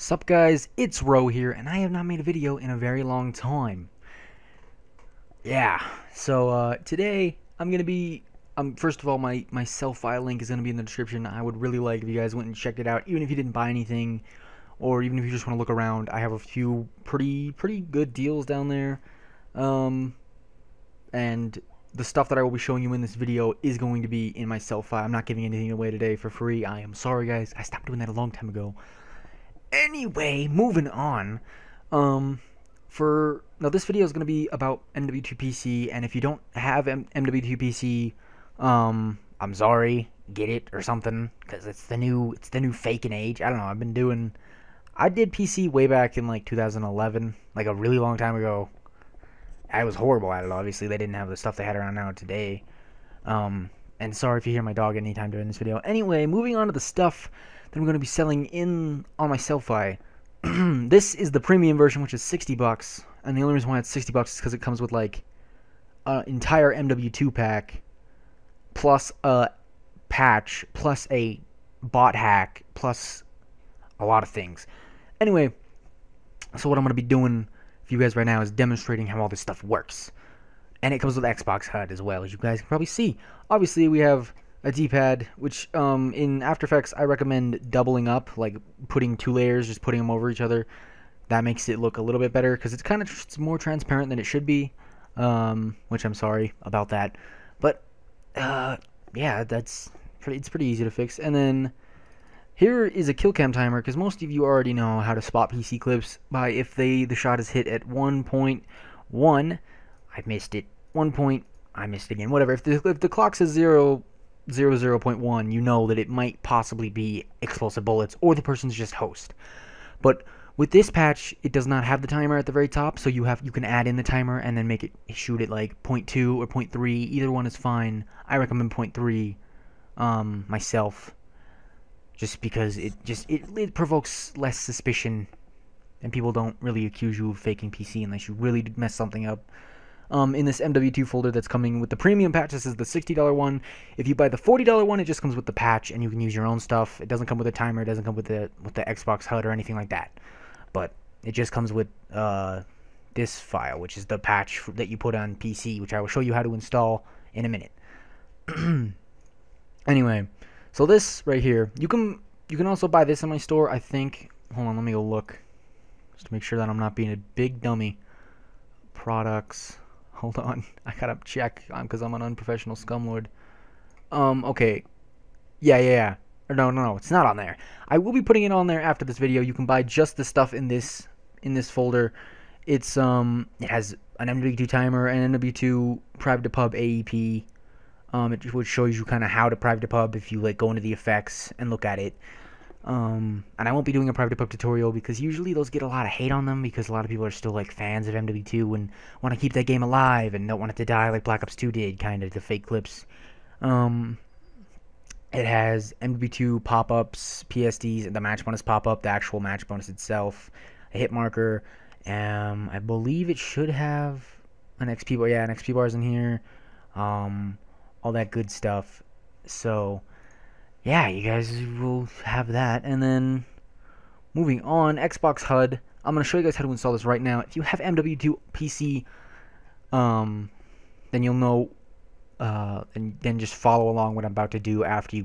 Sup guys, it's Ro here, and I have not made a video in a very long time. Yeah, so today I'm gonna be, first of all, my sell-file link is gonna be in the description. I would really like if you guys went and checked it out, even if you didn't buy anything, or even if you just want to look around. I have a few pretty good deals down there, and the stuff that I will be showing you in this video is going to be in my sell-file. I'm not giving anything away today for free. I am sorry guys, I stopped doing that a long time ago. Anyway, moving on. Now this video is going to be about MW2 PC, and if you don't have MW2 PC, I'm sorry, get it or something, because it's the new faking age. I don't know. I did PC way back in like 2011, like a really long time ago. I was horrible at it. Obviously, they didn't have the stuff they had around now today. And sorry if you hear my dog anytime during this video. Anyway, moving on to the stuff that I'm going to be selling on my sell-fi. This is the premium version, which is 60 bucks, and the only reason why it's 60 bucks is because it comes with like an entire MW2 pack, plus a patch, plus a bot hack, plus a lot of things. Anyway, so what I'm going to be doing for you guys right now is demonstrating how all this stuff works. And it comes with Xbox HUD as well, as you guys can probably see. Obviously, we have a D-pad, which in After Effects I recommend doubling up, like putting two layers, just putting them over each other. That makes it look a little bit better, because it's more transparent than it should be, which I'm sorry about that. But yeah, it's pretty easy to fix. And then here is a kill cam timer, because most of you already know how to spot PC clips by if the shot is hit at 1.1. I missed it. 1 point. I missed it again. Whatever. If the clock says 0.1, you know that it might possibly be explosive bullets, or the person's just host. But with this patch, it does not have the timer at the very top, so you can add in the timer and then make it shoot at like 0.2 or 0.3. Either one is fine. I recommend 0.3 myself, just because it provokes less suspicion, and people don't really accuse you of faking PC unless you really mess something up. In this MW2 folder that's coming with the premium patch, this is the $60 one. If you buy the $40 one, it just comes with the patch, and you can use your own stuff. It doesn't come with a timer. It doesn't come with the Xbox HUD or anything like that. But it just comes with this file, which is the patch that you put on PC, which I will show you how to install in a minute. Anyway, so this right here, you can also buy this in my store, I think. Hold on, let me go look, just to make sure that I'm not being a big dummy. Products. Hold on, I gotta check because I'm an unprofessional scumlord. Okay, yeah. Or no, it's not on there. I will be putting it on there after this video. You can buy just the stuff in this folder. It has an MW2 timer and MW2 private to pub AEP. Which shows you kind of how to private to pub if you like go into the effects and look at it. And I won't be doing a private pub tutorial because usually those get a lot of hate on them, because a lot of people are still like fans of MW2 and want to keep that game alive and don't want it to die like Black Ops 2 did, kind of, the fake clips. It has MW2 pop-ups, PSDs, and the match bonus pop-up, the actual match bonus itself, a hit marker. I believe it should have an XP bar. Yeah, an XP bar is in here. All that good stuff. So yeah, you guys will have that. And then moving on, Xbox HUD. I'm going to show you guys how to install this right now. If you have MW2 PC, then you'll know, and then just follow along what I'm about to do after you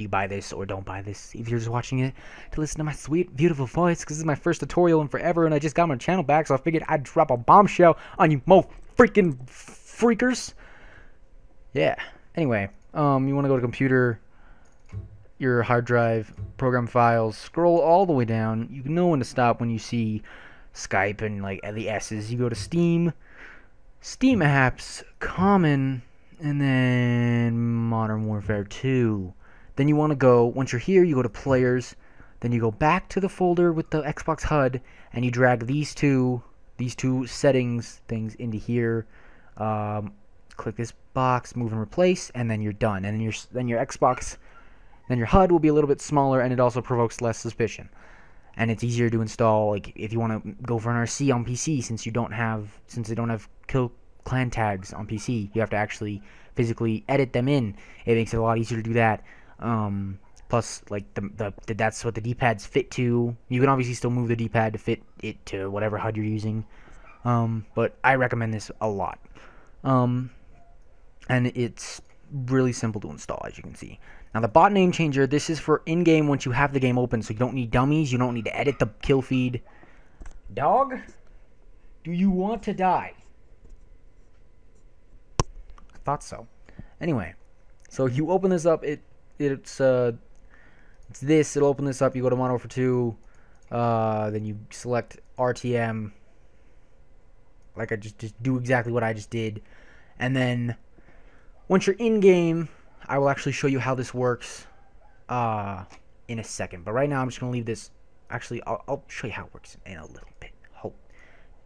buy this or don't buy this. If you're just watching it to listen to my sweet, beautiful voice, because this is my first tutorial in forever, and I just got my channel back, so I figured I'd drop a bombshell on you mo freaking freakers. Yeah. Anyway, you want to go to computer, your hard drive, program files, scroll all the way down. You know when to stop when you see Skype and like the S's. You go to Steam apps, common, and then Modern Warfare 2. Then you want to go, once you're here, you go to players, then you go back to the folder with the Xbox HUD, and you drag these two settings things into here. Click this box, move and replace, and then you're done. And then your HUD will be a little bit smaller, and it also provokes less suspicion. And it's easier to install, like if you want to go for an RC on PC, since they don't have kill clan tags on PC. You have to actually physically edit them in. It makes it a lot easier to do that. Plus, like, that's what the D-pad's fit to. You can obviously still move the D-pad to fit it to whatever HUD you're using. But I recommend this a lot. And it's really simple to install, as you can see. Now, the bot name changer, this is for in-game once you have the game open, so you don't need dummies, you don't need to edit the kill feed. Dog, do you want to die? I thought so. Anyway, so you open this up, it's this, it'll open this up, you go to Modern Warfare 2, then you select RTM, like I just do exactly what I just did, and then once you're in game, I will actually show you how this works in a second. But right now, I'm just gonna leave this. Actually, I'll show you how it works in a little bit.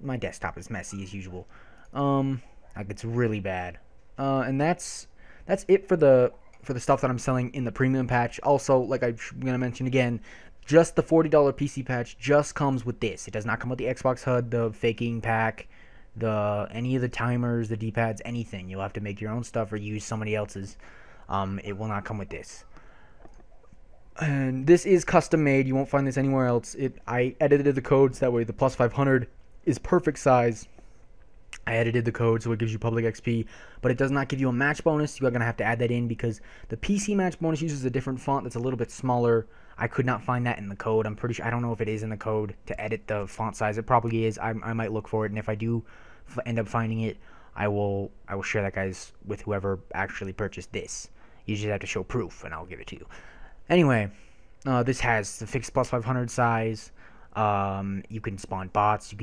My desktop is messy as usual. Like it's really bad. And that's it for the stuff that I'm selling in the premium patch. Also, like I'm gonna mention again, just the $40 PC patch just comes with this. It does not come with the Xbox HUD, the faking pack, any of the timers, the D-pads, anything. You'll have to make your own stuff or use somebody else's. It will not come with this. And this is custom made. You won't find this anywhere else. I edited the codes that way the plus 500 is perfect size. I edited the code so it gives you public XP, but it does not give you a match bonus. You are going to have to add that in because the PC match bonus uses a different font that's a little bit smaller. I could not find that in the code. I'm pretty sure, I don't know if it is in the code to edit the font size. It probably is. I might look for it, and if I do end up finding it, I will share that, guys, with whoever actually purchased this. You just have to show proof, and I'll give it to you. Anyway, this has the fixed plus 500 size. You can spawn bots. You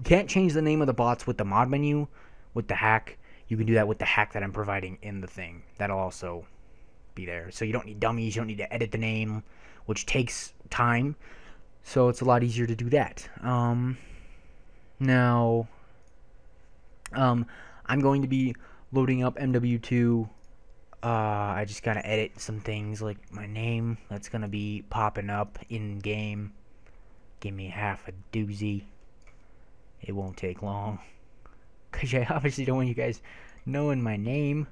can't change the name of the bots with the mod menu, with the hack. You can do that with the hack that I'm providing in the thing. That'll also be there. So you don't need dummies. You don't need to edit the name, which takes time. So it's a lot easier to do that. Now, I'm going to be loading up MW2. I just gotta edit some things like my name. That's gonna be popping up in game. Give me half a doozy. It won't take long, cause I obviously don't want you guys knowing my name.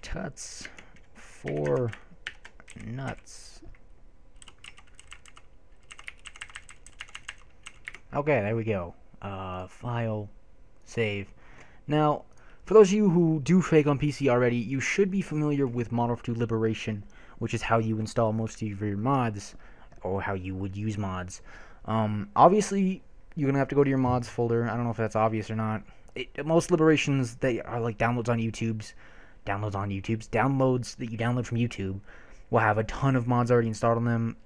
Tuts for nuts. Okay, there we go. File, save. Now, for those of you who do fake on PC already, you should be familiar with Modern Warfare 2 Liberation, which is how you install most of your mods, or how you would use mods. Obviously, you're going to have to go to your mods folder. I don't know if that's obvious or not. Most Liberations, they are like downloads that you download from YouTube, will have a ton of mods already installed on them.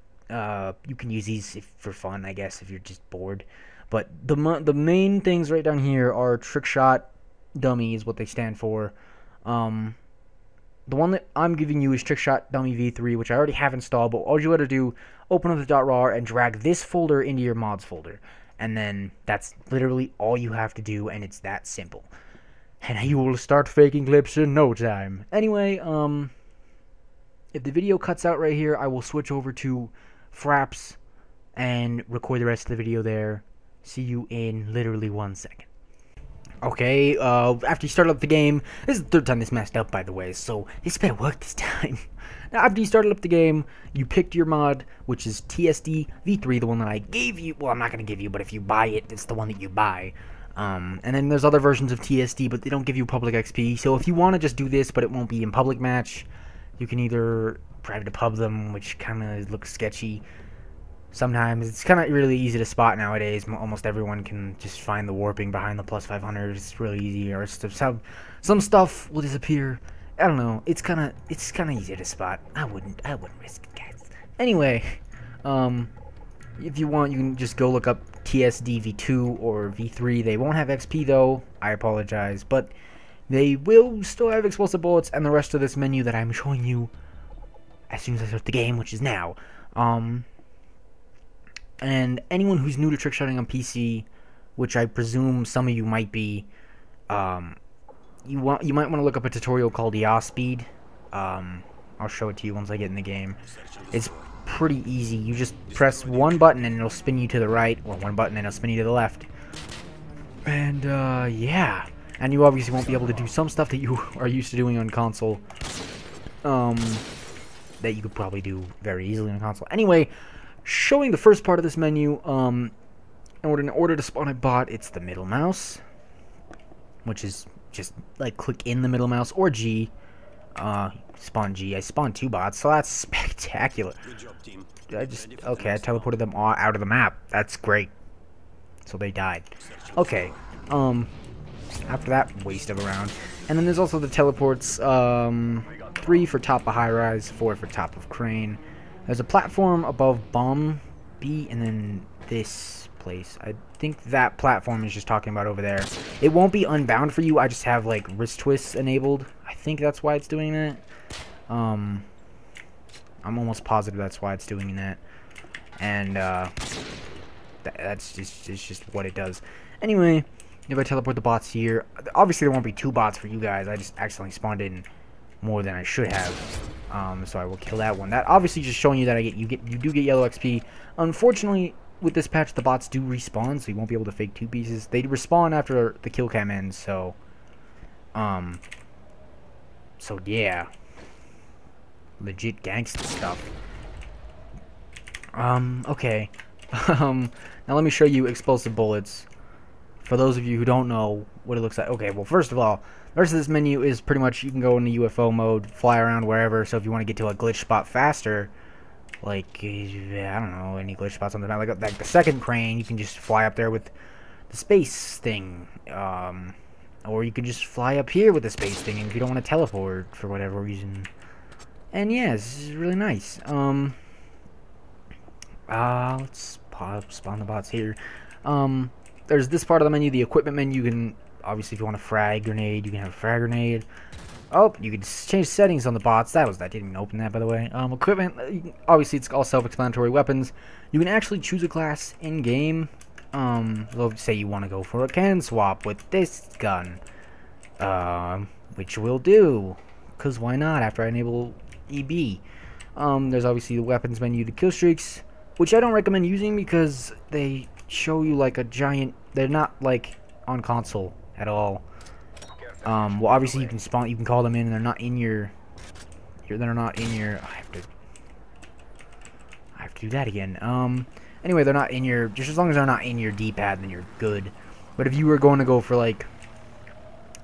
You can use these for fun, I guess, if you're just bored. But the main things right down here are Trickshot Dummy is what they stand for. The one that I'm giving you is Trickshot Dummy V3, which I already have installed, but all you gotta do, open up the .rar and drag this folder into your mods folder. And then that's literally all you have to do, and it's that simple. And you will start faking clips in no time. Anyway, if the video cuts out right here, I will switch over to Fraps and record the rest of the video there. See you in literally 1 second. Okay, after you start up the game, this is the third time this messed up, by the way, so this better work this time. Now, after you started up the game, you picked your mod, which is TSD V3, the one that I gave you. Well, I'm not going to give you, but if you buy it, it's the one that you buy. And then there's other versions of TSD, but they don't give you public XP. So if you want to just do this, but it won't be in public match, you can either private to pub them, which kind of looks sketchy. Sometimes it's kind of really easy to spot nowadays. Almost everyone can just find the warping behind the plus 500. It's really easy, or some stuff will disappear. I don't know. It's kind of easy to spot. I wouldn't risk it, guys. Anyway, if you want, you can just go look up TSD V2 or V3. They won't have XP though. I apologize, but they will still have explosive bullets and the rest of this menu that I'm showing you as soon as I start the game, which is now. And anyone who's new to trickshotting on PC, which I presume some of you might be, you might want to look up a tutorial called Yaw Speed. I'll show it to you once I get in the game. It's pretty easy. You just press one button and it'll spin you to the right, or one button and it'll spin you to the left. And yeah, and you obviously won't be able to do some stuff that you are used to doing on console, that you could probably do very easily on console. Anyway, showing the first part of this menu, in order to spawn a bot, it's the middle mouse, which is just like click in the middle mouse, or G, spawn G. I spawned 2 bots, so that's spectacular. Good job, team. I teleported them all out of the map. That's great. So they died. Okay, after that waste of a round. And then there's also the teleports, 3 for top of high rise, 4 for top of crane. There's a platform above bomb B, and then this place. I think that platform is just talking about over there. It won't be unbound for you. I just have like wrist twists enabled. I think that's why it's doing that. I'm almost positive that's why it's doing that. And that's just what it does. Anyway, if I teleport the bots here, obviously there won't be 2 bots for you guys. I just accidentally spawned in more than I should have, so I will kill that one. That obviously just showing you that you do get yellow XP. Unfortunately, with this patch, the bots do respawn, so you won't be able to fake 2 pieces. They respawn after the kill cam ends, so yeah, legit gangsta stuff. Okay. Now let me show you explosive bullets. For those of you who don't know what it looks like. Okay, well, first of all, the rest of this menu is pretty much, you can go into UFO mode, fly around wherever. So if you want to get to a glitch spot faster, like, I don't know, any glitch spots on the map, like the second crane, you can just fly up there with the space thing. Or you can just fly up here with the space thing if you don't want to teleport for whatever reason. And yeah, this is really nice. Let's spawn the bots here. There's this part of the menu, the equipment menu. You can, obviously, if you want a frag grenade, you can have a frag grenade. Oh, you can change settings on the bots. I didn't even open that, by the way. Equipment, obviously, it's all self-explanatory. Weapons, you can actually choose a class in-game. Let's say you want to go for a can swap with this gun. Which we'll do. Because why not, after I enable EB. There's obviously the weapons menu, the kill streaks, which I don't recommend using because they show you like a giant, they're not like on console at all. Well, obviously you can spawn, you can call them in, and they're not in your I have to do that again. Anyway, they're not in your, just as long as they're not in your D-pad, then you're good. But if you were going to go for like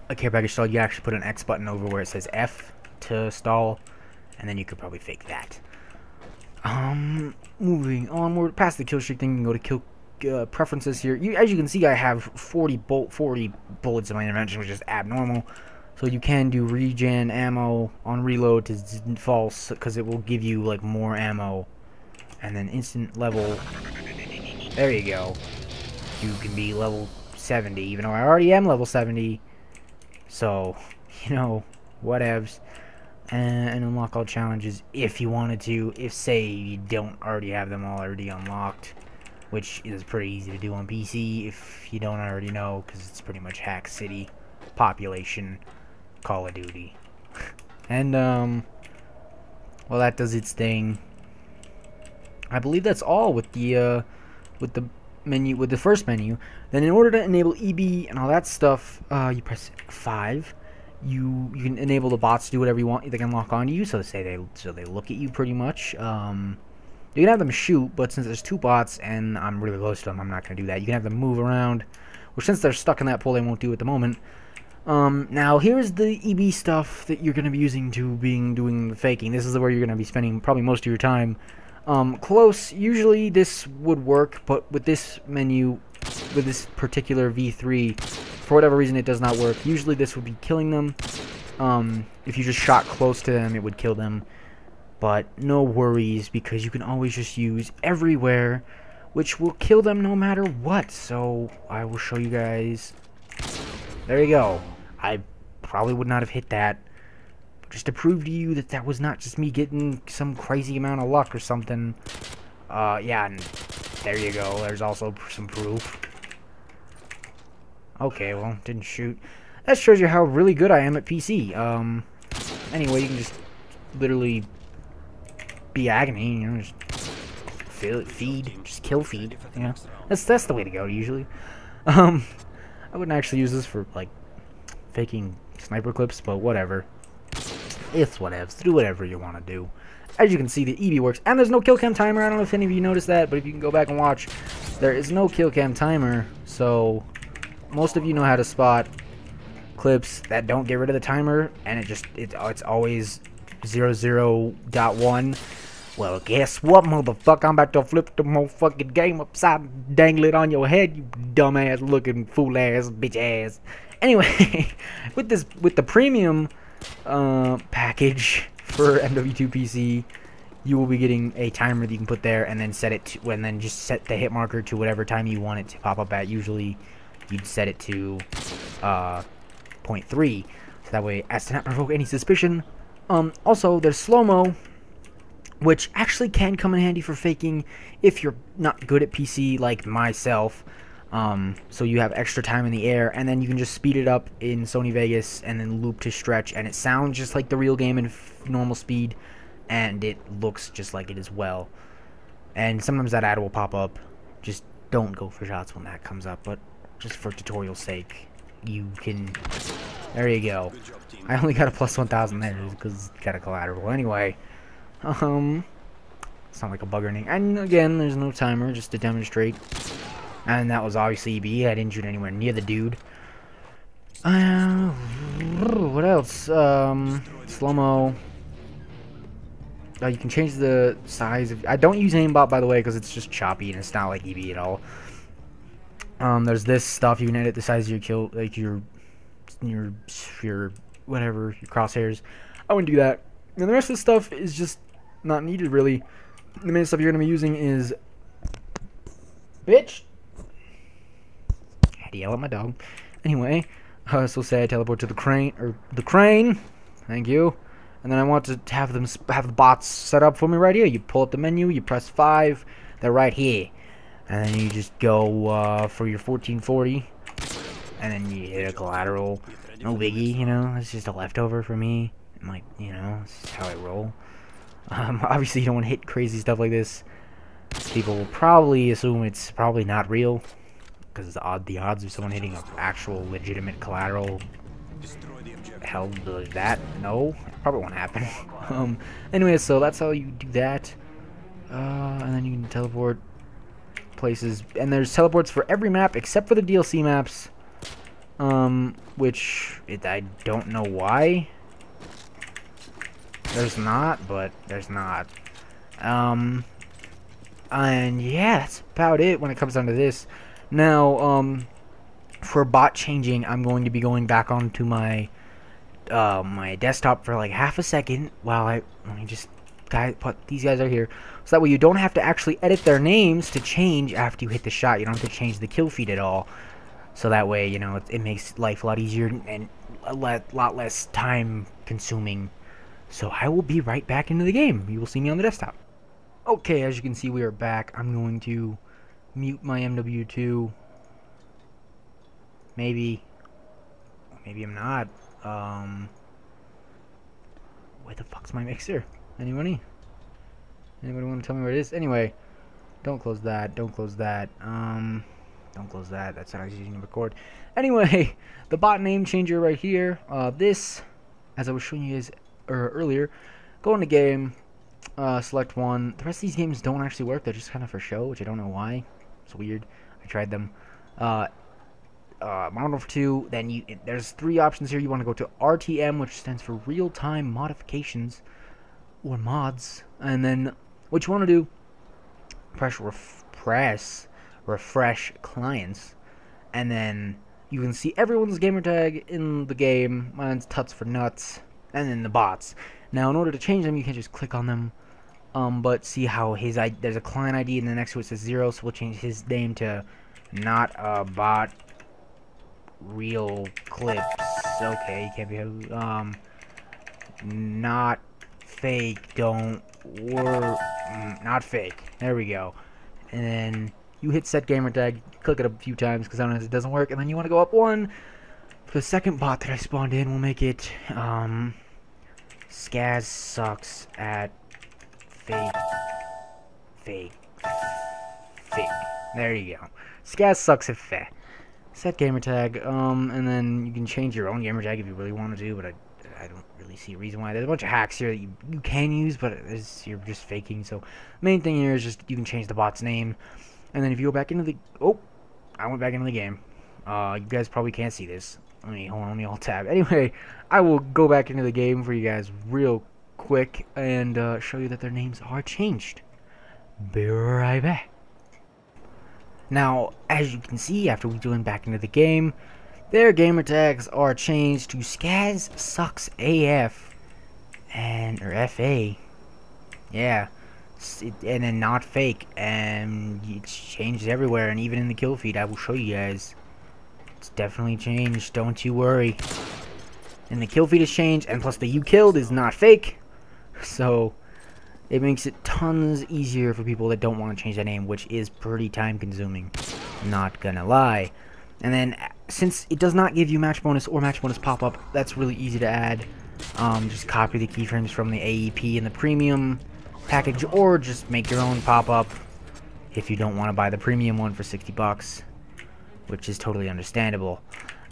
a care package stall, you actually put an X button over where it says F to stall, and then you could probably fake that. Moving onward past the kill streak thing, you can go to kill preferences here. As you can see, I have 40 bullets in my intervention, which is abnormal. So you can do regen ammo on reload to false, because it will give you like more ammo, and then instant level. There you go. You can be level 70, even though I already am level 70. So, you know, whatevs. And unlock all challenges if you wanted to, if say you don't already have them already unlocked, which is pretty easy to do on PC if you don't already know, because it's pretty much Hack City population Call of Duty. And well, that does its thing. I believe that's all with the menu, with the first menu. Then in order to enable EB and all that stuff, you press 5. You can enable the bots to do whatever you want. They can lock onto you, so they look at you pretty much. You can have them shoot, but since there's 2 bots and I'm really close to them, I'm not going to do that. You can have them move around, which since they're stuck in that pole, they won't do at the moment. Now here's the EB stuff that you're going to be using to doing the faking. This is where you're going to be spending probably most of your time. Close, usually this would work, but with this menu, with this particular V3, for whatever reason it does not work. Usually this would be killing them. If you just shot close to them, it would kill them. But no worries, because you can always just use everywhere, which will kill them no matter what. So I will show you guys. There you go. I probably would not have hit that, but just to prove to you that that was not just me getting some crazy amount of luck or something. Yeah, and there you go. There's also some proof. Okay, well, didn't shoot. That shows you how really good I am at PC. Anyway, you can just literally be agony, you know, just feed, just kill feed, you know. That's the way to go usually. I wouldn't actually use this for like faking sniper clips, but whatever. It's whatevs. Do whatever you want to do. As you can see, the EB works, and there's no kill cam timer. I don't know if any of you noticed that, but if you can go back and watch, there is no kill cam timer. So most of you know how to spot clips that don't get rid of the timer, and it's always 00.1. Well, guess what, motherfucker? I'm about to flip the motherfucking game upside, dangle it on your head, you dumbass looking fool ass bitch ass. Anyway, with the premium package for MW2 PC, you will be getting a timer that you can put there, and then set it to, and then just set the hit marker to whatever time you want it to pop up at. Usually, you'd set it to 0.3, so that way as to not provoke any suspicion. Also, there's slow-mo, which actually can come in handy for faking if you're not good at PC like myself. So you have extra time in the air, and then you can just speed it up in Sony Vegas and then loop to stretch, and it sounds just like the real game in normal speed, and it looks just like it as well. And sometimes that ad will pop up. Just don't go for shots when that comes up, but just for tutorial sake, you can. There you go. I only got a plus 1,000 there because got a collateral. Anyway, it's not like a bug or anything. And again, there's no timer, just to demonstrate. And that was obviously EB. I didn't shoot anywhere near the dude. What else? Slow-mo. You can change the size of. I don't use aimbot, by the way, because it's just choppy and it's not like EB at all. There's this stuff. You can edit the size of your kill, like your whatever, your crosshairs. I wouldn't do that. And the rest of the stuff is just not needed, really. The main stuff you're going to be using is... Bitch! I had to yell at my dog. Anyway, so say I teleport to the crane, thank you. And then I want to have the bots set up for me right here. You pull up the menu, you press 5, they're right here. And then you just go for your 1440. And then you hit a collateral. No biggie, you know, it's just a leftover for me. I'm like, you know, this is how I roll. Obviously you don't want to hit crazy stuff like this. People will probably assume it's probably not real, because the odds of someone hitting an actual legitimate collateral held like that, no, it probably won't happen. Anyway, so that's how you do that. And then you can teleport places, and there's teleports for every map except for the DLC maps, which I don't know why there's not, but there's not. And yeah, that's about it when it comes down to this. Now, for bot changing, I'm going to be going back onto my my desktop for like half a second while let me just put these guys are here, so that way you don't have to actually edit their names to change after you hit the shot. You don't have to change the kill feed at all. So that way, you know, it makes life a lot easier and a lot less time consuming. So I will be right back into the game. You will see me on the desktop. Okay, as you can see, we are back. I'm going to mute my MW2. Maybe I'm not. Where the fuck's my mixer? Anybody want to tell me where it is? Anyway, don't close that. Don't close that. Don't close that. That's not using to record. Anyway, the bot name changer right here. This, as I was showing you guys earlier, go into game. Select one. The rest of these games don't actually work. They're just kind of for show, which I don't know why. It's weird. I tried them. Model 2. Then there's 3 options here. You want to go to RTM, which stands for real-time modifications or mods. And then what you want to do, press refresh clients, and then you can see everyone's gamertag in the game. Mine's Tuts for Nuts, and then the bots. Now, in order to change them, you can just click on them. But see how there's a client ID, and then next to it says 0, so we'll change his name to Not a Bot Real Clips. Okay, can't be not fake. Don't work. Not fake. There we go. And then you hit set gamertag. Click it a few times because sometimes it doesn't work, and then you want to go up 1. The second bot that I spawned in will make it Skaz sucks at fake. There you go. Skaz sucks at set gamer tag, and then you can change your own gamer tag if you really want to, but I don't really see a reason why. There's a bunch of hacks here that you can use, but you're just faking. So main thing here is just you can change the bot's name, and then if you go back into the I went back into the game. You guys probably can't see this. Hold on, let me alt tab. Anyway, I will go back into the game for you guys real quick and show you that their names are changed. Be right back. Now, as you can see, after we join back into the game, their gamer tags are changed to Skaz Sucks AF or FA. Yeah, and then not fake, and it's changed everywhere, and even in the kill feed. I will show you guys. It's definitely changed. Don't you worry. And the kill feed is changed, and plus the you killed is not fake, so it makes it tons easier for people that don't want to change their name, which is pretty time consuming, not gonna lie. And then since it does not give you match bonus or match bonus pop-up, that's really easy to add. Just copy the keyframes from the AEP and the premium package, or just make your own pop-up if you don't want to buy the premium one for 60 bucks, which is totally understandable.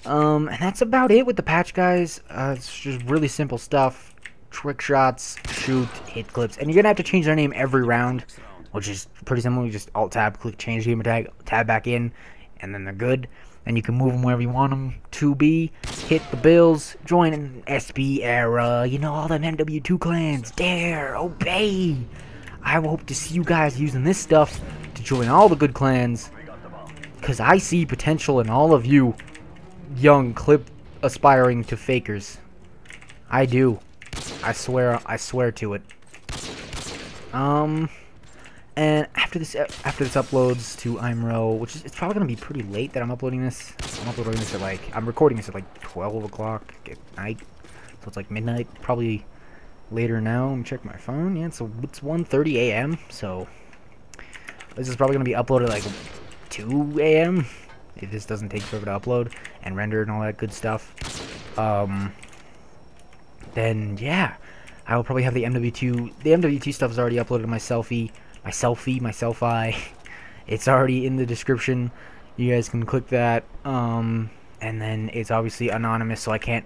And that's about it with the patch, guys. It's just really simple stuff. Trick shots, shoot, hit clips, and you're gonna have to change their name every round, which is pretty simple. You just alt tab, click change gamer tag, tab back in, and then they're good. And you can move them wherever you want them to be. Hit the bills, join an SB era, you know, all them MW2 clans. Dare, obey. I hope to see you guys using this stuff to join all the good clans, because I see potential in all of you young clip aspiring to fakers. I do. I swear to it. And after this uploads to IMRO, which is, it's probably gonna be pretty late that I'm uploading this. I'm recording this at like 12 o'clock at night, so it's like midnight, probably later now. Let me check my phone. Yeah, so it's 1:30 a.m. So this is probably gonna be uploaded like 2 a.m. if this doesn't take forever to upload and render and all that good stuff. Then yeah, I will probably have the MW2. The MW2 stuff is already uploaded to my selfie. It's already in the description. You guys can click that. And then it's obviously anonymous, so I can't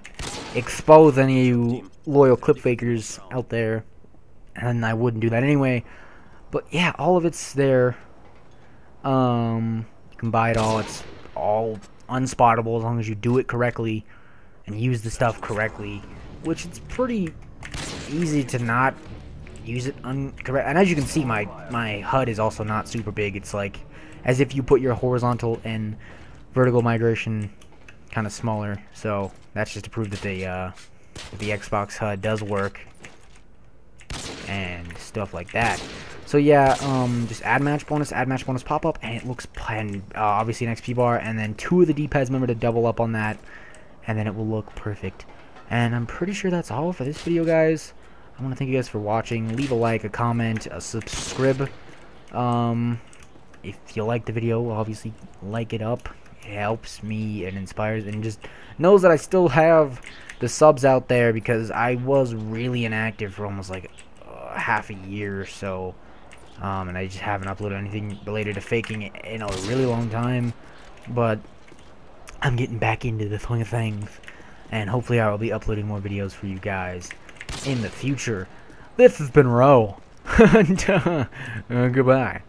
expose any of you loyal clip fakers out there. And I wouldn't do that anyway. But yeah, all of it's there. You can buy it all. It's all unspottable as long as you do it correctly and use the stuff correctly, which it's pretty easy to not use it incorrect. And as you can see, my HUD is also not super big. It's like as if you put your horizontal and vertical migration kind of smaller. So that's just to prove that the Xbox HUD does work and stuff like that. So yeah, just add match bonus pop up, and it looks obviously an XP bar, and then 2 of the D-pads. Remember to double up on that, and then it will look perfect. And I'm pretty sure that's all for this video, guys. I want to thank you guys for watching. Leave a like, a comment, a subscribe. If you like the video, obviously like it up. It helps me and inspires, and just knows that I still have the subs out there, because I was really inactive for almost like half a year or so. And I just haven't uploaded anything related to faking in a really long time. But I'm getting back into the swing of things, and hopefully I will be uploading more videos for you guys in the future. This has been Ro. Goodbye.